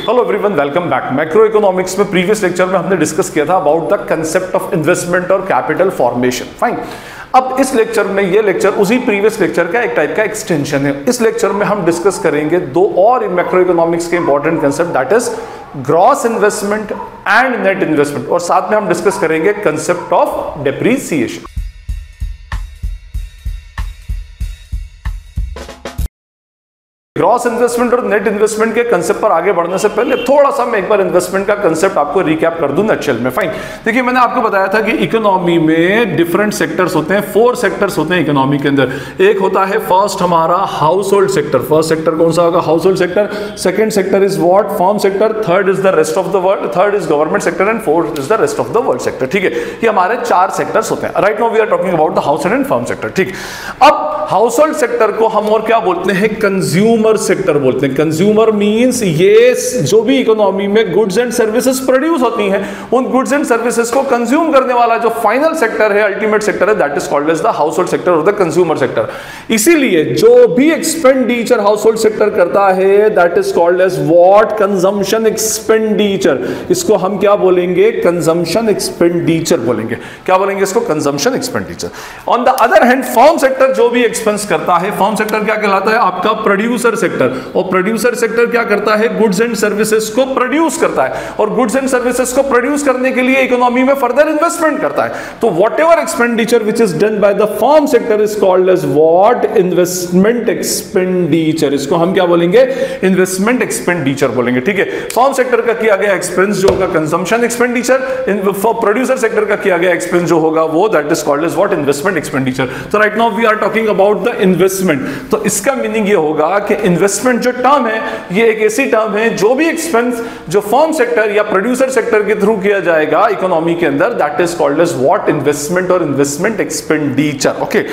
Hello everyone, welcome back. Macro economics में previous lecture में हमने डिस्कस किया था about the concept of investment और कैपिटल फॉर्मेशन। फाइन। अब इस लेक्चर में, ये लेक्चर उसी प्रीवियस लेक्चर का एक टाइप का एक्सटेंशन है। इस लेक्चर में हम डिस्कस करेंगे दो और मैक्रो इकोनॉमिक्स के important concept, that is gross investment and net investment, और साथ में हम डिस्कस करेंगे concept of depreciation. Gross investment और नेट इन्वेस्टमेंट के कंसेप्ट पर आगे बढ़ने से पहले थोड़ा सा मैं एक बार इन्वेस्टमेंट का कंसेप्ट आपको रिकैप कर दूं नटशेल में। फाइन। देखिए, मैंने आपको बताया था कि इकोनॉमी में डिफरेंट सेक्टर्स होते हैं, 4 सेक्टर्स होते हैं इकोनॉमी के अंदर। एक होता है फर्स्ट हमारा household sector. First sector कौन सा होगा? Household sector. Second sector is what? Firm sector. Third is the rest of the world. Third is government sector and fourth is the rest of the world sector. ठीक है, ये हमारे 4 sectors होते हैं। Right now we are talking about the house and firm sector. ठीक। अब house hold sector को हम और क्या बोलते हैं? कंज्यूमर सेक्टर बोलते हैं। कंज्यूमर मींस ये जो भी इकोनॉमी में गुड्स एंड सर्विसेज प्रोड्यूस होती हैं, उन गुड्स एंड सर्विसेज को कंज्यूम करने वाला जो फाइनल सेक्टर है, अल्टीमेट सेक्टर है, that is called as the household sector और द कंज्यूमर सेक्टर। इसीलिए जो भी एक्सपेंडिचर हाउस होल्ड सेक्टर करता है, that is called as what? Consumption expenditure. इसको हम क्या बोलेंगे? कंजम्पशन एक्सपेंडिचर बोलेंगे। क्या बोलेंगे इसको? Consumption expenditure. On the other hand firm sector जो भी एक्सपेंस करता है, फर्म सेक्टर क्या कहलाता है? आपका प्रोड्यूसर सेक्टर। और प्रोड्यूसर सेक्टर क्या करता है? गुड्स एंड सर्विसेज को प्रोड्यूस करता है, और गुड्स एंड सर्विसेज को प्रोड्यूस करने के लिए इकोनॉमी में फर्दर इन्वेस्टमेंट करता है। तो whatever expenditure which is done by the firm sector is called as what? Investment expenditure. इसको हम क्या बोलेंगे? इन्वेस्टमेंट एक्सपेंडिचर बोलेंगे। ठीक है, फर्म सेक्टर का किया गया एक्सपेंस जो होगा कंजम्पशन एक्सपेंडिचर, प्रोड्यूसर सेक्टर का किया गया एक्सपेंस जो होगा वो that is called as what? Investment expenditure. तो right now we are talking about the investment. तो इसका मीनिंग ये होगा कि इन्वेस्टमेंट जो टर्म है, ये एक ऐसी टर्म है जो भी एक्सपेंस जो फर्म सेक्टर या प्रोड्यूसर सेक्टर के थ्रू किया जाएगा इकोनॉमी के अंदर, that is called as what? Investment और इन्वेस्टमेंट एक्सपेंडिचर। ओके,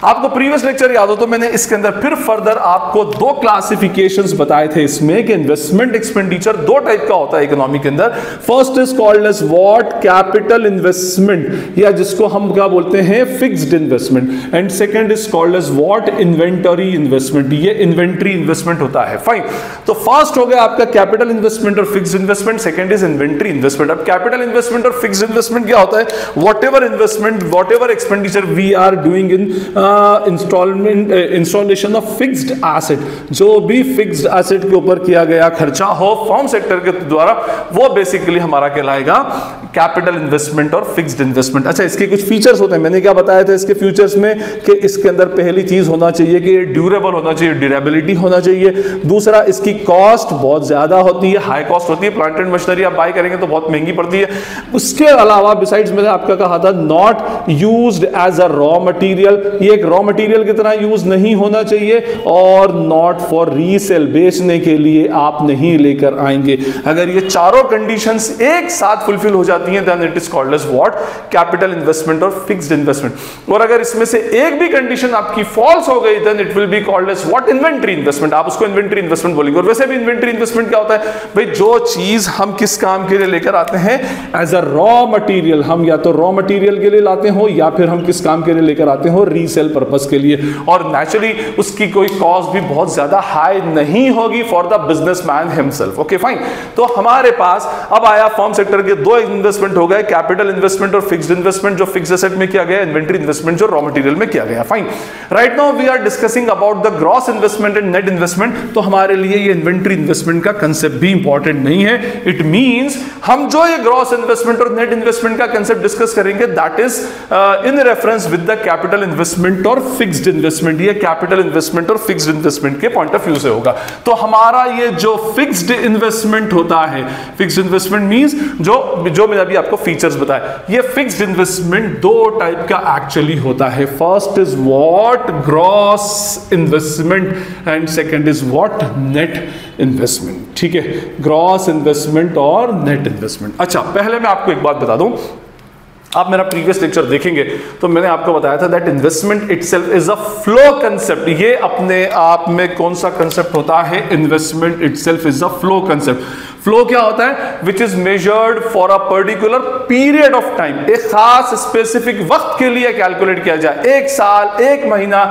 आपको प्रीवियस लेक्चर याद हो तो मैंने इसके अंदर फिर फर्दर आपको 2 क्लासिफिकेशंस बताए थे इसमें कि इन्वेस्टमेंट एक्सपेंडिचर 2 टाइप का होता है इकोनॉमी के अंदर। First is called as what? Capital investment, या जिसको हम क्या बोलते हैं? Fixed investment. And second is called as what? Inventory investment. ये इन्वेंटरी इन्वेस्टमेंट होता है। फाइन। तो फर्स्ट हो गया आपका कैपिटल इन्वेस्टमेंट और fixed investment, second is inventory investment. अब कैपिटल इन्वेस्टमेंट और फिक्स्ड इन्वेस्टमेंट क्या होता है? Whatever investment, whatever expenditure we are doing in installation of fixed asset, जो भी फिक्स्ड एसेट के ऊपर किया गया खर्चा हो फर्म सेक्टर के द्वारा, वो बेसिकली हमारा कहलाएगा कैपिटल इन्वेस्टमेंट और फिक्स्ड इन्वेस्टमेंट। अच्छा, इसके कुछ फीचर्स होते हैं, मैंने क्या बताया था इसके फीचर्स में कि इसके अंदर पहली चीज होना चाहिए कि ड्यूरेबल होना चाहिए, ड्यूरेबिलिटी होना चाहिए। दूसरा, इसकी कॉस्ट बहुत ज्यादा होती है, हाई कॉस्ट होती है। प्लांट एंड मशीनरी आप बाय करेंगे तो बहुत महंगी पड़ती है। उसके अलावा बिसाइड्स मैंने आपका कहा था not used as a raw material, ये एक रॉ मटेरियल की तरह यूज नहीं होना चाहिए, और नॉट फॉर रीसेल, बेचने के लिए आप नहीं लेकर आएंगे। अगर ये चारों कंडीशंस एक साथ फुलफिल हो जाती हैं, then it is called as what? Capital investment और फिक्स्ड इन्वेस्टमेंट। और अगर इसमें से एक भी कंडीशन आपकी फॉल्स हो गई, then it will be called as what? Inventory investment. आप उसको इन्वेंटरी इन्वेस्टमेंट बोलेंगे। और वैसे भी इन्वेंटरी इन्वेस्टमेंट क्या होता है भाई? जो चीज हम किस काम के लिए लेकर आते हैं एज अ रॉ मटेरियल, हम या तो रॉ मटेरियल के लिए लाते हो, या फिर हम किस काम के लिए लेकर आते हो? रीसेल पर्पस के लिए। और नेचुरली उसकी कोई कॉस्ट भी बहुत ज्यादा हाई नहीं होगी for the businessman himself. Okay, fine. तो हमारे पास अब आया फर्म सेक्टर के 2 इन्वेस्टमेंट हो गए, कैपिटल इन्वेस्टमेंट और फिक्स्ड इन्वेस्टमेंट, जो फिक्स्ड एसेट में किया गया, इन्वेंटरी इन्वेस्टमेंट जो रॉ मटेरियल में किया गया। Fine. Right now we are discussing about the gross investment and net investment. तो हमारे लिए ये इन्वेंटरी इन्वेस्टमेंट का कंसेप्ट भी इंपॉर्टेंट नहीं है। इट मींस हम जो ये ग्रॉस इन्वेस्टमेंट और नेट इन्वेस्टमेंट का कंसेप्ट डिस्कस करेंगे, that is in reference with the capital investment और फिक्स्ड इन्वेस्टमेंट। ये कैपिटल इन्वेस्टमेंट और फिक्स्ड इन्वेस्टमेंट के पॉइंट ऑफ व्यू से होगा। तो हमारा ये जो फिक्स्ड इन्वेस्टमेंट होता है, फिक्स्ड इन्वेस्टमेंट मींस जो मैंने अभी आपको फीचर्स बताए, ये फिक्स्ड इन्वेस्टमेंट 2 टाइप का एक्चुअली होता है। First is what? Gross investment, and second is what? Net investment. ठीक है, ग्रॉस इन्वेस्टमेंट और नेट इन्वेस्टमेंट। अच्छा, पहले मैं आपको एक बात बता दूं आप मेरा प्रीवियस लेक्चर देखेंगे तो मैंने आपको बताया था that investment itself is a flow concept. ये अपने आप में कौन सा कंसेप्ट होता है? Investment itself is a flow concept. Flow क्या होता है? Which is measured for a particular period of time, एक खास स्पेसिफिक वक्त के लिए कैलकुलेट किया जाए, एक साल, एक महीना,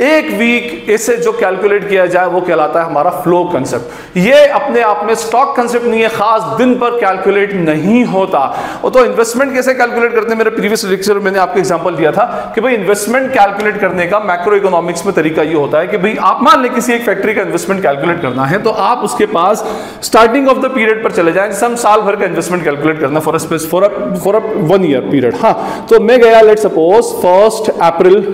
एक वीक, इसे जो कैलकुलेट किया जाए वो कहलाता है हमारा फ्लो कंसेप्ट। ये अपने आप में स्टॉक कंसेप्ट नहीं है, खास दिन पर कैलकुलेट नहीं होता। तो इन्वेस्टमेंट कैसे कैलकुलेट करते हैं? मेरे प्रीवियस लेक्चर में मैंने आपको एग्जांपल दिया था कि भाई इन्वेस्टमेंट कैलकुलेट करने का मैक्रो इकोनॉमिक्स में तरीका ये होता है कि भाई आप मान लें किसी एक फैक्ट्री का इन्वेस्टमेंट कैलकुलेट करना है तो आप उसके पास स्टार्टिंग ऑफ द पीरियड पर चले जाएं, हम साल भर का इन्वेस्टमेंट कैलकुलेट करना फॉर अ 1 ईयर पीरियड। हाँ, तो मैं गया लेट सपोज 1 अप्रैल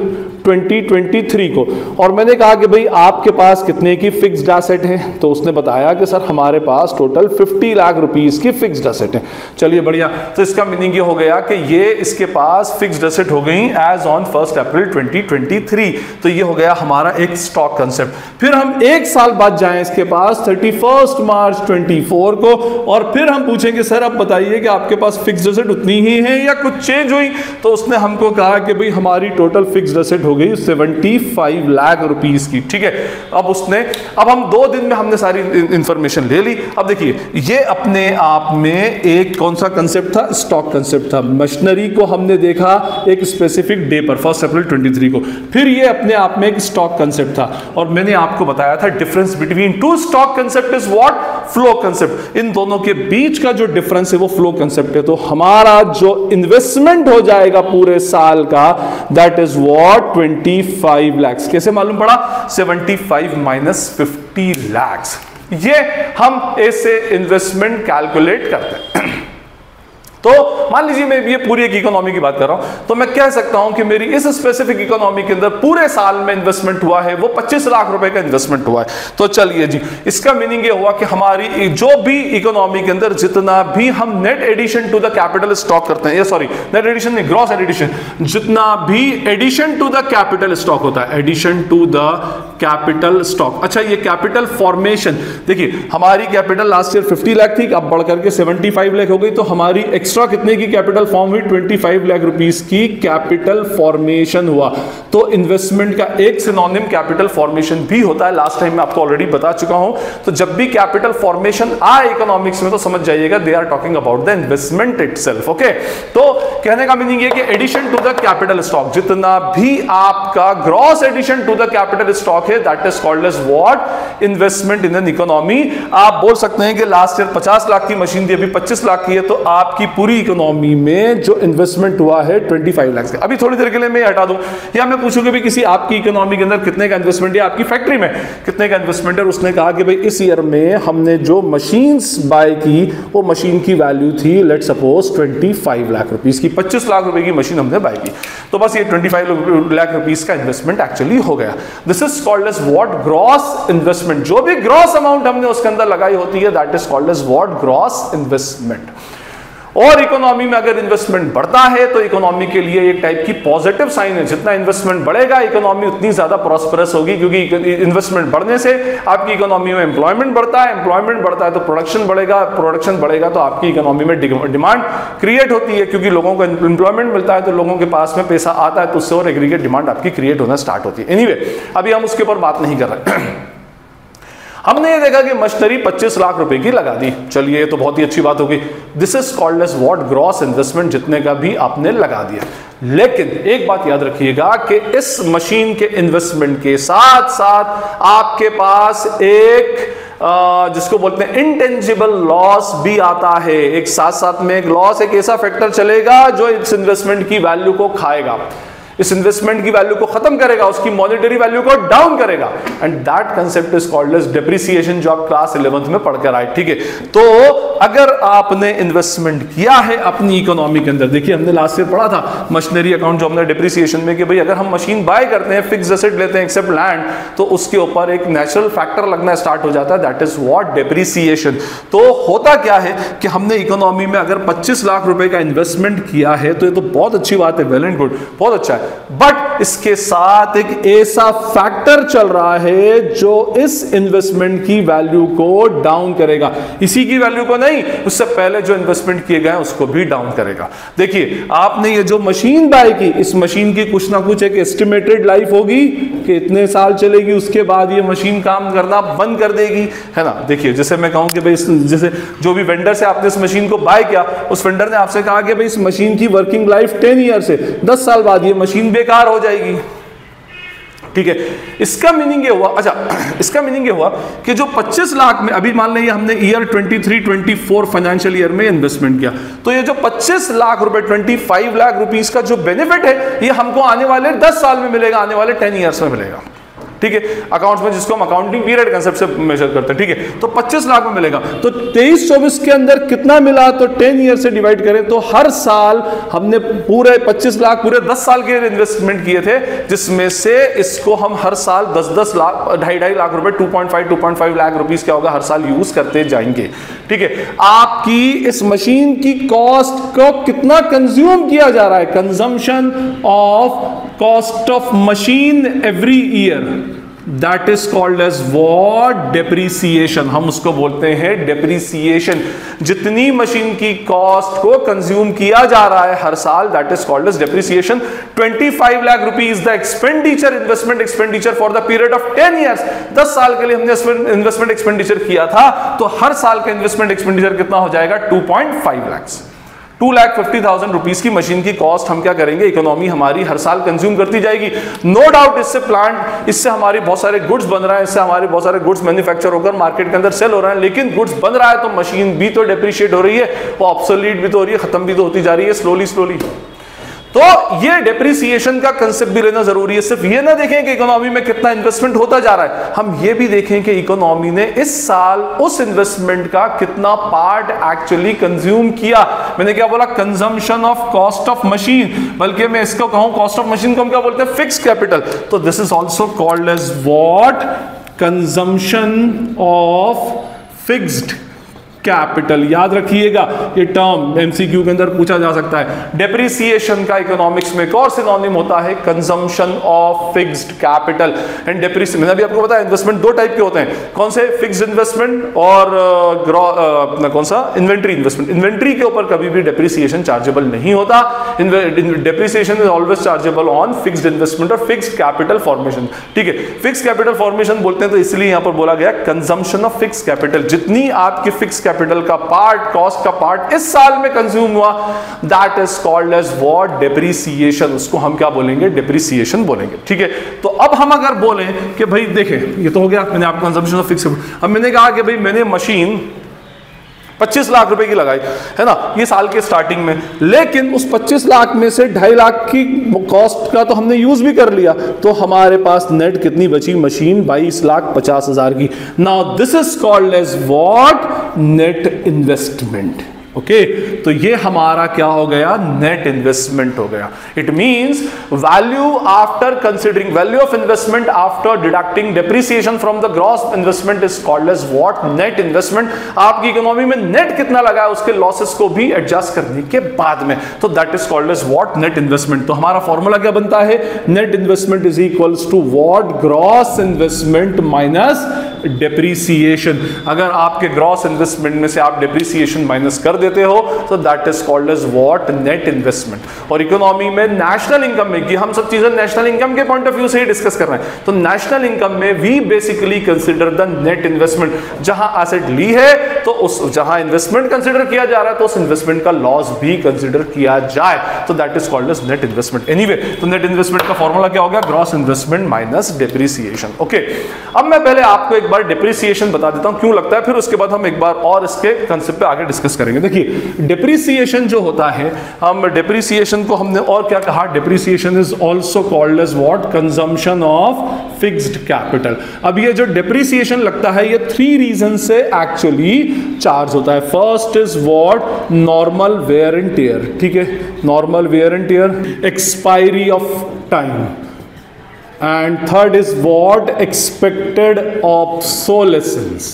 2023 को और मैंने कहा कि भाई आपके पास कितने की फिक्स्ड एसेट है? तो उसने बताया कि सर हमारे पास टोटल 50 लाख रुपीस की फिक्स्ड एसेट है। चलिए बढ़िया, तो इसका मीनिंग ये हो गया कि ये इसके पास फिक्स्ड एसेट हो गई एज ऑन 1 अप्रैल 2023। तो ये हो गया हमारा एक स्टॉक कंसेप्ट। फिर हम एक साल बाद जाएं इसके पास 31 मार्च 24 को और फिर हम पूछेंगे सर अब बताइए कि आपके पास फिक्स्ड एसेट उतनी ही है या कुछ चेंज हुई? तो उसने हमको कहा कि भाई हमारी टोटल फिक्स्ड एसेट हो गई 75 लाख रुपीस की। ठीक है, अब हम 2 दिन में हमने सारी इंफॉर्मेशन ले ली। अब देखिए ये अपने आप में एक कौन सा कंसेप्ट था? स्टॉक कंसेप्ट था। मशीनरी को हमने देखा एक स्पेसिफिक डे पर 1 अप्रैल 23 को, फिर ये अपने आप में एक स्टॉक कंसेप्ट था और मैंने आपको बताया था difference between two stock concept is what? Flow concept. इन दोनों के बीच का जो डिफरेंस है वो फ्लो कंसेप्ट है। तो हमारा जो इन्वेस्टमेंट हो जाएगा पूरे साल का दैट इज व्हाट? 25 लाख। कैसे मालूम पड़ा? 75 माइनस 50 लाख। ये हम ऐसे इन्वेस्टमेंट कैलकुलेट करते हैं। तो मान लीजिए मैं ये पूरी एक इकोनॉमी की बात कर रहा हूं तो मैं कह सकता हूं कि मेरी इस स्पेसिफिक इकोनॉमी के अंदर पूरे साल में इन्वेस्टमेंट हुआ है वो 25 लाख रुपए का इन्वेस्टमेंट हुआ है। तो चलिए जी, इसका मीनिंग ये हुआ कि हमारी जो भी इकोनॉमी के अंदर जितना भी हम net addition to the capital stock करते हैं, सॉरी नेट एडिशन नहीं, ग्रॉस एडिशन, जितना भी addition to the capital stock होता है, addition to the capital stock. अच्छा, ये कैपिटल फॉर्मेशन, देखिए हमारी कैपिटल लास्ट ईयर 50 लाख थी, अब बढ़कर के 75 लाख हो गई, तो हमारी एक्स्ट्रा कितने की कैपिटल फॉर्म हुई? 25 लाख रुपीस की कैपिटल फॉर्मेशन हुआ। तो इन्वेस्टमेंट का एक सिनोनिम कैपिटल फॉर्मेशन भी होता है, लास्ट टाइम मैं आपको ऑलरेडी बता चुका हूं। तो जब भी कैपिटल फॉर्मेशन आए इकोनॉमिक्स में तो समझ जाइएगा they are talking about the investment itself. Okay, तो कहने का मीनिंग ये कि addition to the capital stock, जितना भी आपका gross addition to the capital stock है that is called as what? Investment in an economy. आप बोल सकते हैं कि लास्ट ईयर 50 लाख की मशीन थी, अभी 25 लाख की है, तो आपकी पूरी इकोनॉमी में जो इन्वेस्टमेंट हुआ है 25 लाख का। अभी थोड़ी देर के लिए मैं हटा दूं या मैं पूछूं कि भी किसी आपकी इकोनॉमी के अंदर कितने का इन्वेस्टमेंट है, आपकी फैक्ट्री में कितने का इन्वेस्टमेंट है, उसने कहा कि भाई इस ईयर में हमने जो मशीन्स बाय की वो मशीन की वैल्यू थी लेट सपोज 25 लाख रुपीस की, 25 लाख रुपए की मशीन हमने बाय की, तो बस ये 25 लाख रुपीस का इन्वेस्टमेंट एक्चुअली हो गया। This is called as what? Gross investment. जो भी ग्रॉस अमाउंट हमने उसके अंदर लगाई होती है that is called as what? Gross investment. और इकोनॉमी में अगर इन्वेस्टमेंट बढ़ता है तो इकोनॉमी के लिए एक टाइप की पॉजिटिव साइन है। जितना इन्वेस्टमेंट बढ़ेगा इकोनॉमी उतनी ज्यादा प्रॉस्परस होगी, क्योंकि इन्वेस्टमेंट बढ़ने से आपकी इकोनॉमी में एम्प्लॉयमेंट बढ़ता है, एम्प्लॉयमेंट बढ़ता है तो प्रोडक्शन बढ़ेगा, प्रोडक्शन बढ़ेगा तो आपकी इकोनॉमी में डिमांड क्रिएट होती है, क्योंकि लोगों को एम्प्लॉयमेंट मिलता है तो लोगों के पास में पैसा आता है तो उससे और एग्रीगेट डिमांड आपकी क्रिएट होना स्टार्ट होती है। एनीवे, अभी हम उसके ऊपर बात नहीं कर रहे। हमने ये देखा कि मशीनरी 25 लाख रुपए की लगा दी, चलिए ये तो बहुत ही अच्छी बात होगी। This is called as what? Gross investment, जितने का भी आपने लगा दिया। लेकिन एक बात याद रखिएगा कि इस मशीन के इन्वेस्टमेंट के साथ साथ आपके पास एक जिसको बोलते हैं इंटेंजिबल लॉस भी आता है। एक साथ साथ में एक लॉस, एक ऐसा फैक्टर चलेगा जो इस इन्वेस्टमेंट की वैल्यू को खाएगा, इस इन्वेस्टमेंट की वैल्यू को खत्म करेगा, उसकी मॉनेटरी वैल्यू को डाउन करेगा, and that concept is called as depreciation, जो आप क्लास 11th में पढ़कर आए। ठीक है, तो अगर आपने इन्वेस्टमेंट किया है अपनी इकोनॉमी के अंदर, देखिए हमने लास्ट ईयर पढ़ा था मशीनरी अकाउंट जो हमने डेप्रिसिएशन में कि भाई अगर हम मशीन बाय करते हैं, फिक्स्ड एसेट लेते हैं एक्सेप्ट लैंड, तो उसके ऊपर एक नेचुरल फैक्टर लगना स्टार्ट हो जाता है, दैट इज व्हाट? डेप्रिसिएशन। तो होता क्या है कि हमने इकोनॉमी में अगर 25 लाख रुपए का इन्वेस्टमेंट किया है तो ये तो बहुत अच्छी बात है, वेल एंड गुड, बहुत अच्छा है, बट इसके साथ एक ऐसा फैक्टर चल रहा है जो इस इन्वेस्टमेंट की वैल्यू को डाउन करेगा। इसी की वैल्यू को नहीं, उससे पहले जो इन्वेस्टमेंट किए गए हैं उसको भी डाउन करेगा। देखिए आपने ये जो मशीन बाय की, इस मशीन की कुछ ना कुछ एक एस्टिमेटेड लाइफ होगी कि इतने साल चलेगी, उसके बाद ये मशीन काम करना बंद कर देगी, है ना। देखिए जैसे मैं कहूं कि भाई जैसे जो भी वेंडर से आपने इस मशीन को बाय किया, उस वेंडर ने आपसे कहा कि भाई इस मशीन की वर्किंग लाइफ 10 ईयर से 10 साल बाद ये मशीन बेकार हो जाएगी, ठीक है। इसका मीनिंग ये हुआ, अच्छा इसका मीनिंग ये हुआ कि जो 25 लाख में, अभी मान लीजिए हमने ईयर 23-24 फाइनेंशियल ईयर में इन्वेस्टमेंट किया, तो ये जो 25 लाख रुपए 25 लाख रुपीस का जो बेनिफिट है ये हमको आने वाले 10 साल में मिलेगा, आने वाले 10 ईयर्स में मिलेगा, ठीक है। अकाउंट्स में जिसको हम अकाउंटिंग पीरियड कंसेप्ट से मेजर करते हैं, ठीक है। तो 25 लाख में मिलेगा, तो 23-24 के अंदर कितना मिला, तो 10 ईयर से डिवाइड करें तो हर साल हमने पूरे 25 लाख पूरे 10 साल के इन्वेस्टमेंट किए थे, जिसमें से इसको हम हर साल 10-10 लाख 2.5 लाख रुपए 2.5 लाख रुपीस क्या होगा हर साल यूज करते जाएंगे, ठीक है। आपकी इस मशीन की कॉस्ट को कितना कंज्यूम किया जा रहा है, consumption of cost of machine every year, that is called as what, depreciation. हम उसको बोलते हैं डेप्रिसिएशन। जितनी मशीन की कॉस्ट को कंज्यूम किया जा रहा है हर साल, that is called as depreciation. 25 lakh rupees the expenditure, investment expenditure for the period of 10 years. 10 साल के लिए हमने इन्वेस्टमेंट एक्सपेंडिचर किया था, तो हर साल का इन्वेस्टमेंट एक्सपेंडिचर कितना हो जाएगा, 2.5 लाख। 2,50,000 रुपीस की मशीन की कॉस्ट हम क्या करेंगे, इकोनॉमी हमारी हर साल कंज्यूम करती जाएगी। नो डाउट इससे प्लांट, इससे हमारी बहुत सारे गुड्स बन रहे हैं, इससे हमारे बहुत सारे गुड्स मैन्युफैक्चर होकर मार्केट के अंदर सेल हो रहे हैं, लेकिन गुड्स बन रहा है तो मशीन भी तो डेप्रिशिएट हो रही है, वो ऑब्सोलीट भी तो हो रही है, खत्म भी तो होती जा रही है स्लोली स्लोली। तो ये डेप्रिसिएशन का कंसेप्ट भी लेना जरूरी है। सिर्फ ये ना देखें कि इकोनॉमी में कितना इन्वेस्टमेंट होता जा रहा है, हम ये भी देखें कि इकोनॉमी ने इस साल उस इन्वेस्टमेंट का कितना पार्ट एक्चुअली कंज्यूम किया। मैंने क्या बोला, consumption of cost of machine, बल्कि मैं इसको कहूं कॉस्ट ऑफ मशीन को हम क्या बोलते हैं, फिक्स्ड कैपिटल। तो this is also called as what, consumption of fixed capital. याद रखिएगा ये टर्म एमसीक्यू के अंदर पूछा जा सकता है। डेप्रिसिएशन का इकोनॉमिक्स में एक और सिनोनिम होता है consumption of fixed capital and depreciation. मैंने अभी आपको बताया इन्वेस्टमेंट दो टाइप के होते हैं, कौन से, फिक्स्ड इन्वेस्टमेंट और कौन सा, इन्वेंट्री इन्वेस्टमेंट। इन्वेंट्री के ऊपर कभी भी डेप्रिसिएशन चार्जेबल नहीं होता, depreciation is always chargeable on fixed investment और फिक्स्ड कैपिटल फॉर्मेशन, ठीक है। फिक्स्ड कैपिटल फॉर्मेशन बोलते हैं तो इसलिए यहां पर बोला गया कंजम्पशन ऑफ फिक्स्ड कैपिटल। जितनी आपकी फिक्स्ड कैपिटल का पार्ट, कॉस्ट का पार्ट इस साल में कंज्यूम हुआ, that is called as what, depreciation. उसको हम क्या बोलेंगे, डेप्रिसिएशन बोलेंगे, ठीक है। तो अब हम अगर बोलें कि भाई देखें ये तो हो गया, मैंने आपको कंजम्पशन ऑफ फिक्स्ड, अब मैंने कहा कि भाई मैंने मशीन 25 लाख रुपए की लगाई है ना ये साल के स्टार्टिंग में, लेकिन उस 25 लाख में से 2.5 लाख की कॉस्ट का तो हमने यूज भी कर लिया, तो हमारे पास नेट कितनी बची, मशीन 22,50,000 की। Now this is called as what, net investment. Okay तो ये हमारा क्या हो गया, नेट इन्वेस्टमेंट हो गया। It means value after considering, value of investment after deducting depreciation from the gross investment is called as what, net investment. आपकी economy में नेट कितना लगा है उसके लॉसेस को भी एडजस्ट करने के बाद में, तो that is called as what, net investment. तो हमारा फॉर्मूला क्या बनता है, net investment is equals to what, gross investment minus depreciation. अगर आपके ग्रॉस इन्वेस्टमेंट में से आप डेप्रिसिएशन माइनस कर देते हो तो that is called as what, net investment. और इकोनॉमी में नेशनल इनकम में, कि हम सब चीजें नेशनल इनकम के पॉइंट ऑफ व्यू से ही डिस्कस कर रहे हैं, तो नेशनल इनकम में we basically consider the net investment. जहां एसेट ली है तो उस, जहां इन्वेस्टमेंट कंसीडर किया जा रहा है तो उस इन्वेस्टमेंट का लॉस भी कंसीडर किया जाए, तो that is called as net investment. Anyway तो नेट इन्वेस्टमेंट का फॉर्मूला क्या हो गया, gross investment minus depreciation. Okay अब मैं पहले आपको एक बार डेप्रिसिएशन बता देता हूं क्यों लगता है, फिर उसके बाद हम एक बार और इसके कंसेप्ट पे आगे डिस्कस करेंगे। देखिए डेप्रिसिएशन जो होता है, हम डेप्रिसिएशन को हमने और क्या कहा, depreciation is also called as what, consumption of fixed capital. अब ये जो डेप्रिसिएशन लगता है ये 3 रीजन से एक्चुअली चार्ज होता है। First is what, normal wear and tier, ठीक है, normal wear and tier, expiry of time, and third is what, expected obsolescence,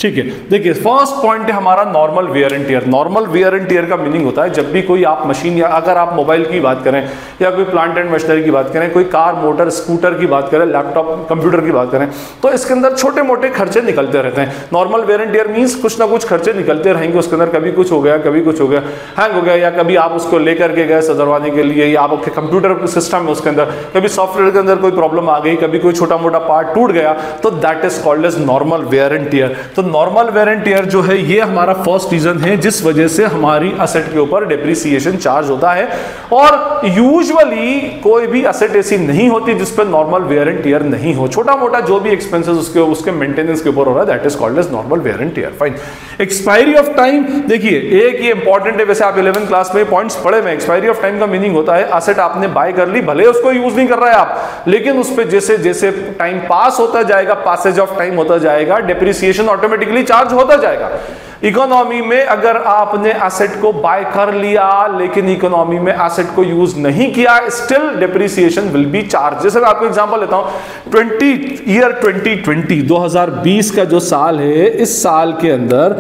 ठीक है। देखिए फर्स्ट पॉइंट है हमारा normal wear and tier. Normal wear and tier का मीनिंग होता है जब भी कोई आप मशीन, या अगर आप मोबाइल की बात करें या कोई प्लांट एंड मशीनरी की बात करें, कोई कार मोटर स्कूटर की बात करें, लैपटॉप कंप्यूटर की बात करें, तो इसके अंदर छोटे मोटे खर्चे निकलते रहते हैं। Normal wear and tier means कुछ ना कुछ खर्चे निकलते रहेंगे उसके अंदर, कभी कुछ हो गया, कभी कुछ हो गया, हैंग हो गया, या कभी आप उसको लेकर के गए सुधरवाने के लिए, या आपके कंप्यूटर सिस्टम में उसके अंदर कभी सॉफ्टवेयर के अंदर कोई प्रॉब्लम आ गई, कभी कोई छोटा मोटा पार्ट टूट गया, तो that is called as normal wear and tear. तो नॉर्मल वेयर एंड टियर जो है ये हमारा फर्स्ट रीजन है जिस वजह से हमारी असेट के ऊपर डेप्रिसिएशन चार्ज होता है। और यूजुअली कोई भी असेट ऐसी नहीं होती जिस पर नॉर्मल वेयर एंड टियर नहीं हो। छोटा मोटा जो भी एक्सपेंसेस उसके मेंटेनेंस के ऊपर हो रहा है, that is called as normal wear and tear. Fine. Expiry of time, देखिए एक ये इंपॉर्टेंट है, वैसे आप 11th क्लास में पॉइंट्स पढ़े में। एक्सपायरी ऑफ टाइम का मीनिंग होता है असेट आपने बाय कर ली, भले उसको यूज नहीं कर रहा है आप, लेकिन उस पर जैसे जैसे टाइम पास होता जाएगा, पासेज ऑफ टाइम होता जाएगा, डेप्रिसिएशन ऑटोमेटिकली चार्ज होता जाएगा। इकोनॉमी में अगर आपने एसेट को बाय कर लिया लेकिन इकोनॉमी में एसेट को यूज नहीं किया, still depreciation will be charge. जैसे मैं आपको एग्जांपल लेता हूं, 2020 का जो साल है, इस साल के अंदर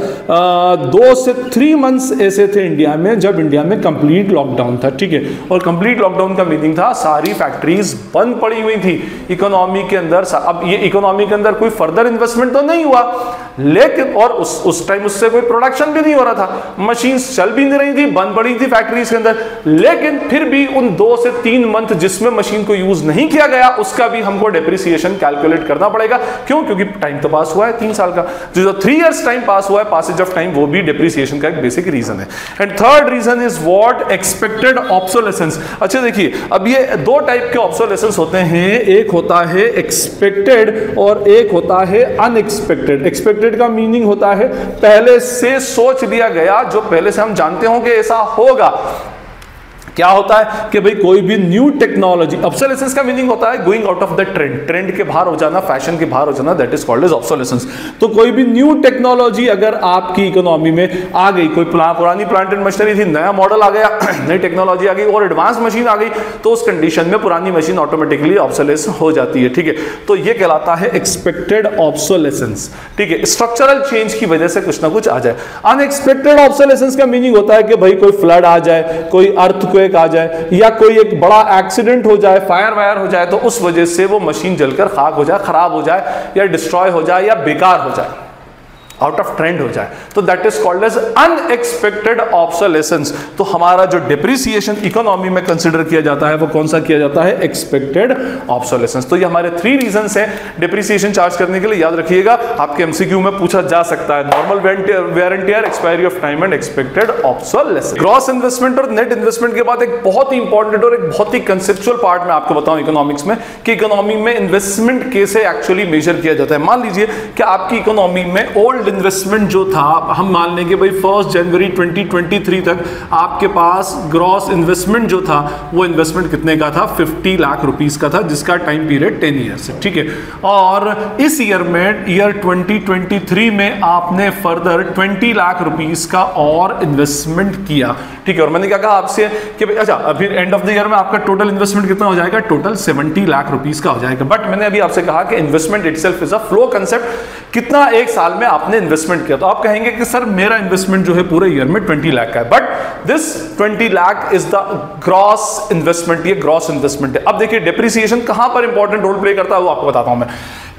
2 से 3 मंथ्स ऐसे थे इंडिया में जब इंडिया में कंप्लीट लॉकडाउन था। ठीक है, और कंप्लीट लॉकडाउन का मीनिंग था सारी फैक्ट्रीज बंद पड़ी हुई थी इकोनॉमी के अंदर। अब ये इकोनॉमी के अंदर कोई फर्दर इन्वेस्टमेंट तो नहीं हुआ, लेकिन और उस टाइम उससे कोई प्रोडक्शन भी नहीं हो रहा था, मशीन चल भी नहीं रही थी, बंद पड़ी थी फैक्ट्रीज के अंदर, लेकिन फिर भी उन 2 से 3 मंथ जिसमें मशीन को यूज नहीं किया गया उसका भी हमको डेप्रिसिएशन कैलकुलेट करना पड़ेगा। क्यों? क्योंकि टाइम तो पास हुआ है 3 साल का, जो 3 इयर्स टाइम पास हुआ है, पासेज ऑफ टाइम, वो भी डेप्रिसिएशन का एक बेसिक रीजन है। And third reason is what? Expected obsolescence. अच्छा देखिए, अब ये 2 टाइप के ऑब्सोलेसेंस होते हैं, एक होता है एक्सपेक्टेड और एक होता है अनएक्सपेक्टेड। एक्सपेक्टेड का मीनिंग होता है पहले से सोच लिया गया, जो पहले से हम जानते हों कि ऐसा होगा। क्या होता है कि भाई कोई भी न्यू टेक्नोलॉजी, ऑब्सोलेसेंस का मीनिंग होता है going out of the trend, trend के बाहर हो जाना, फैशन के बाहर हो जाना, that is called as obsolescence. तो कोई भी न्यू टेक्नोलॉजी अगर आपकी इकोनॉमी में आ गई, कोई पुरानी प्लांट एंड मशीनरी थी, नया मॉडल आ गया, नई टेक्नोलॉजी आ गई और एडवांस मशीन आ गई, तो उस कंडीशन में पुरानी मशीन ऑटोमेटिकली ऑब्सोलेस हो जाती है। ठीक है, तो ये कहलाता है एक्सपेक्टेड ऑब्सोलेसेंस। ठीक है, स्ट्रक्चरल चेंज की वजह से कुछ ना कुछ आ जाए। अनएक्सपेक्टेड ऑब्सोलेसेंस का मीनिंग होता है कि भाई कोई फ्लड आ जाए, कोई अर्थक्वेक आ जाए, या कोई एक बड़ा एक्सीडेंट हो जाए, फायर वायर हो जाए, तो उस वजह से वो मशीन जलकर खाक हो जाए, खराब हो जाए, या डिस्ट्रॉय हो जाए, या बेकार हो जाए, आउट ऑफ ट्रेंड हो जाए, तो that is called as unexpected obsolescence. तो हमारा जो डेप्रिसिएशन इकोनॉमी में कंसीडर किया जाता है वो कौन सा किया जाता है? Expected obsolescence. तो ये हमारे 3 रीजंस हैं डेप्रिसिएशन चार्ज करने के लिए, याद रखिएगा, आपके एमसीक्यू में पूछा जा सकता है। Normal wear and tier, expiry of time and expected obsolescence. Gross investment और नेट इन्वेस्टमेंट के बाद एक बहुत ही इंपॉर्टेंट और एक बहुत ही कंसेप्चुअल पार्ट मैं आपको बताऊं इकोनॉमिक्स में, कि इकोनॉमी में इन्वेस्टमेंट कैसे एक्चुअली मेजर किया जाता है। मान लीजिए कि आपकी इकोनॉमी में ओल्ड इन्वेस्टमेंट जो था, हम मान लेंगे भाई 1 जनवरी 2023 तक आपके पास ग्रॉस इन्वेस्टमेंट जो था वो इन्वेस्टमेंट कितने का था? 50 लाख रुपीस का था, जिसका टाइम पीरियड 10 ईयर्स है। ठीक है, और इस ईयर में, ईयर 2023 में आपने फर्दर 20 लाख रुपीस का और इन्वेस्टमेंट किया। ठीक है, और मैंने क्या कहा आपसे कि भाई अच्छा, अभी एंड ऑफ द ईयर में आपका टोटल इन्वेस्टमेंट कितना हो जाएगा? टोटल 70 लाख रुपीस का हो जाएगा। बट मैंने अभी आपसे कहा कि investment itself is a flow concept. कितना एक साल में आपने इन्वेस्टमेंट किया? तो आप कहेंगे कि सर मेरा इन्वेस्टमेंट जो है पूरे ईयर में 20 लाख का है, but this 20 lakh is the gross investment. ये ग्रॉस इन्वेस्टमेंट है। अब देखिए डेप्रिसिएशन कहां पर इंपॉर्टेंट रोल प्ले करता है वो आपको बताता हूं मैं।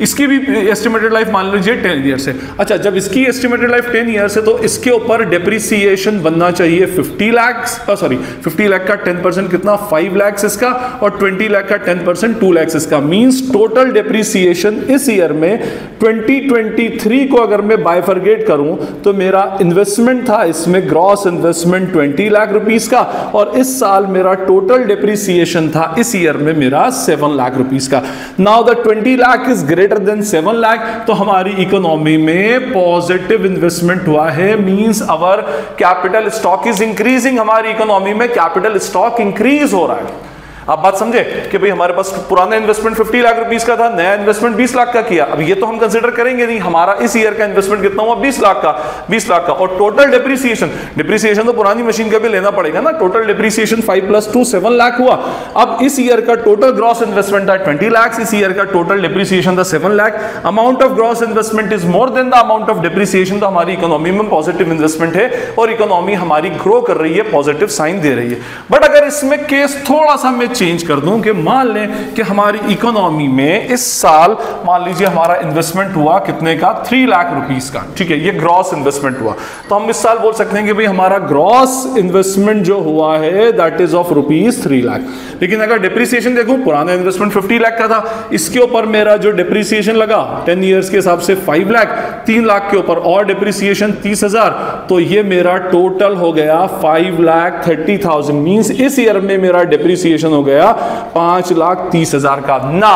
इसकी भी एस्टिमेटेड लाइफ मान लीजिए 10 ईयर्स है। अच्छा, जब इसकी एस्टिमेटेड लाइफ 10 ईयर्स है तो इसके ऊपर डेप्रिसिएशन बनना चाहिए 50 लाख, सॉरी 50 लाख का 10% कितना? 5 लाख इसका, और 20 लाख का 10% 2 लाख इसका। मींस टोटल डेप्रिसिएशन इस ईयर में 2023 को अगर मैं बाइफरगेट करूं तो मेरा इन्वेस्टमेंट था इसमें ग्रॉस इन्वेस्टमेंट 20 लाख रुपीस का, और इस साल मेरा टोटल डेप्रिसिएशन था इस ईयर में मेरा 7 लाख रुपीस का। Now the 20 lakh is greater than 7 lakh, तो हमारी इकोनॉमी में पॉजिटिव इन्वेस्टमेंट हुआ है। Means our capital stock is increasing. हमारी इकोनॉमी में कैपिटल स्टॉक इंक्रीज हो रहा है। आप बात समझे कि भाई हमारे पास पुराना इन्वेस्टमेंट 50 लाख रुपीस का था, नया इन्वेस्टमेंट 20 लाख का किया। अब ये तो हम कंसीडर करेंगे नहीं, हमारा इस ईयर का इन्वेस्टमेंट कितना हुआ, 20 लाख का। और टोटल डिप्रीसिएशन तो पुरानी मशीन का भी लेना पड़ेगा ना। टोटल डिप्रीसिएशन 5 + 2 7 लाख हुआ। अब इस ईयर का टोटल ग्रॉस इन्वेस्टमेंट था 20 लाख, इस ईयर का टोटल डिप्रीसिएशन था 7 lakh. Amount of gross investment is more than the amount of depreciation. तो हमारी इकोनॉमी में पॉजिटिव इन्वेस्टमेंट है और इकोनॉमी हमारी ग्रो कर रही है, पॉजिटिव साइन दे रही है। बट अगर इसमें केस थोड़ा सा मैं चेंज कर दूं कि मान लें कि हमारी इकोनॉमी में इस साल मान लीजिए हमारा इन्वेस्टमेंट हुआ कितने का, 3 लाख रुपीस का, ठीक है, ये ग्रॉस इन्वेस्टमेंट हुआ। तो हम इस साल बोल सकते हैं कि भाई हमारा ग्रॉस इन्वेस्टमेंट जो हुआ है that is of rupees 3 lakh. लेकिन अगर डिप्रीसिएशन देखूं, पुराना इन्वेस्टमेंट 50 लाख का था, इसके ऊपर मेरा जो डिप्रीसिएशन लगा 10 इयर्स के हिसाब से 5 लाख, 3 लाख के ऊपर और डिप्रीसिएशन 30,000, तो ये मेरा टोटल हो गया 5,30,000। मींस इस ईयर में मेरा डिप्रीसिएशन हो गया 5,30,000 का। ना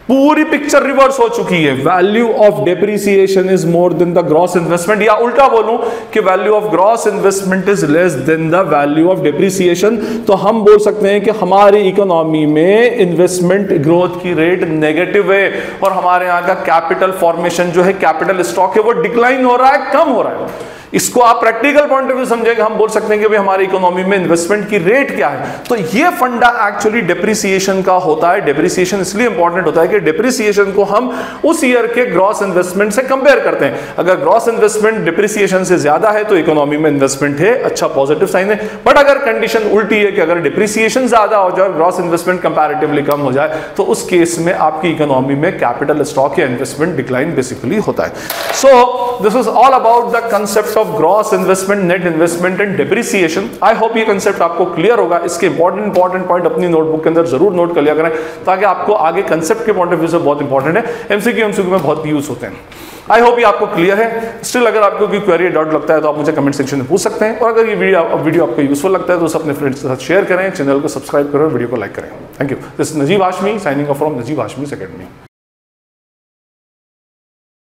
पूरी पिक्चर रिवर्स हो चुकी है। Value of depreciation is more than the gross investment, या उल्टा बोलूं कि value of gross investment is less than the value of depreciation. तो हम बोल सकते हैं कि हमारी इकोनॉमी में इन्वेस्टमेंट ग्रोथ की रेट नेगेटिव है और हमारे यहां का कैपिटल फॉर्मेशन जो है, कैपिटल स्टॉक है, वो डिक्लाइन हो रहा है, कम हो रहा है। इसको आप प्रैक्टिकल पॉइंट ऑफ व्यू समझेंगे, हम बोल सकते हैं कि भाई हमारी इकोनॉमी में इन्वेस्टमेंट की रेट क्या है। तो ये फंडा एक्चुअली डेप्रिसिएशन का होता है। डेप्रिसिएशन इसलिए इंपॉर्टेंट होता है कि डेप्रिसिएशन को हम उस ईयर के ग्रॉस इन्वेस्टमेंट से कंपेयर करते हैं। अगर ग्रॉस इन्वेस्टमेंट डेप्रिसिएशन से ज्यादा है तो इकोनॉमी में इन्वेस्टमेंट है, अच्छा पॉजिटिव साइन है। बट अगर कंडीशन उल्टी है कि अगर डेप्रिसिएशन ज्यादा हो जाए और ग्रॉस इन्वेस्टमेंट कंपैरेटिवली कम हो जाए, तो उस केस में आपकी इकोनॉमी में कैपिटल स्टॉक या इन्वेस्टमेंट डिक्लाइन बेसिकली होता है। So this is all about the concept of gross investment, net investment and depreciation. I hope ये कंसेप्ट आपको क्लियर होगा। इसके इंपॉर्टेंट पॉइंट अपनी नोटबुक के अंदर जरूर नोट कर लिया करें, ताकि आपको आगे कंसेप्ट के पॉइंट ऑफ व्यू से बहुत इंपॉर्टेंट है, एमसीक्यू में बहुत यूज होते हैं। आई होप ये आपको क्लियर है। स्टिल अगर आपको कोई क्वेरी डाउट लगता है तो आप मुझे कमेंट सेक्शन में पूछ सकते हैं। और अगर ये वीडियो आपको यूजफुल लगता है तो उसे अपने फ्रेंड्स के साथ शेयर करें, चैनल को सब्सक्राइब करें और वीडियो को लाइक करें। Thank you. This is Najeeb Hashmi signing off from Najeeb Hashmi academy.